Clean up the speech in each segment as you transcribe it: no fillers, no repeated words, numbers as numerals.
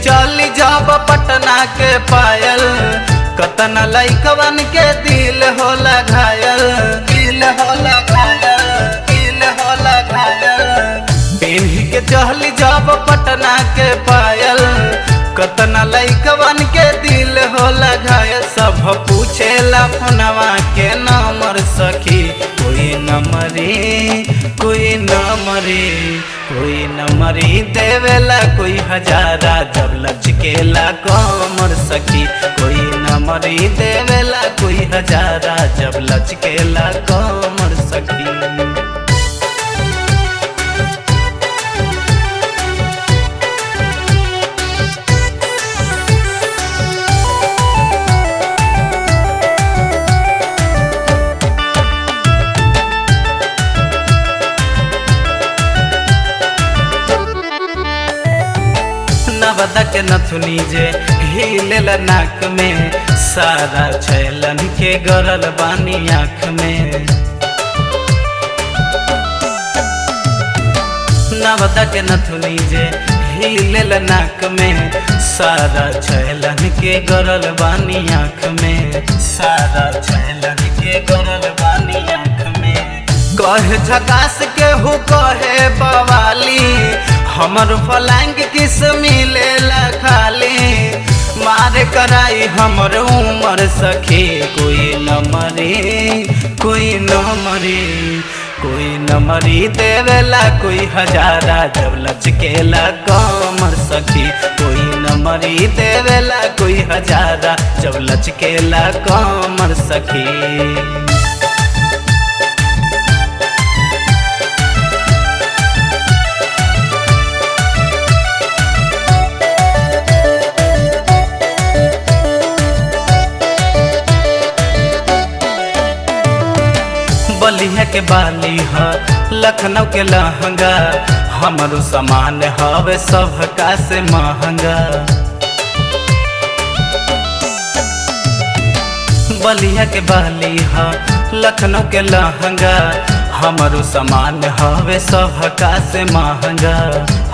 चली जब पटना के पायल, कतन लइकवन के दिल होला घायल, दिल होला घायल, दिल होला घायल। पेन्ही के चली जब पटना के पायल, कतन लइकवन के दिल होला घायल। सब पूछेला फोनवा के नंबर सखी, कोई नंबरी कोई नंबरी कोई नंबरी देवेला कोई हजारा, जब लचकेला कमर सखी। कोई नंबरी देवेला कोई हजारा, जब लचकेला कमर सखी। नवदा के नथुनी जे हिलेला नाक में, सारा छैलन के गरल बानी आँख में। नवदा के नथुनी जे हिलेला नाक में, सारा छैलन के गरल बानी आँख में, सारा छैलन के गरल बानी आँख में। कहे झकास के हु कहे बवाली, हमर फलांग किस मिलेला खाली। मारे कराई हमर उमर सखी, कोई नंबरी कोई नंबरी कोई नंबरी देवेला कोई हजारा, जब लचकेला कमर सखी। कोई नंबरी देवेला कोई हजारा, जब लचकेला कमर सखी। बलिया के बाली ह, लखनऊ के लहंगा, हमरो सामान हवे सबका से महंगा। बलिया के बाली ह, लखनऊ के लहंगा, हमरो सामान हवे सबका से महंगा,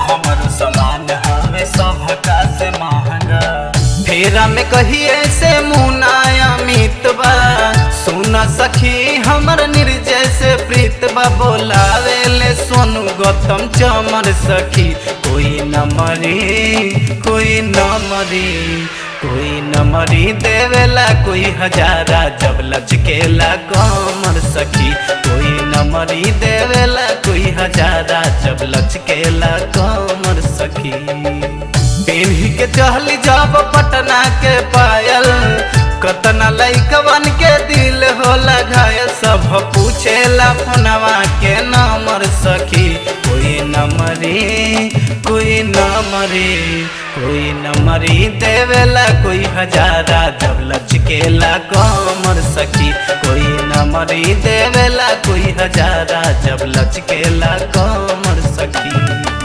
हमरो सामान हवे सबका से महंगा। फेरा में कहिए से मुनाया मितबा, सुना सखी हमर निर्जय से प्रीतबा। बोलावेले सोनू गौतम चमर सखी, कोई नंबरी कोई नंबरी कोई नंबरी देवेला कोई हजारा, जब लचकेला कमर सखी। कोई नंबरी देवेला कोई हजारा, जब लचकेला कमर सखी। पेन्ही के चहली जब पटना के पायल, कतना लइकवन के दिल होला घायल। सब पूछेला फोनवा के नंबर सखी, कोई नंबरी कोई नंबरी कोई नंबरी देवेला कोई हजारा, जब लचकेला कमर सखी। कोई नंबरी देवेला कोई हजारा, जब लचकेला कमर सखी।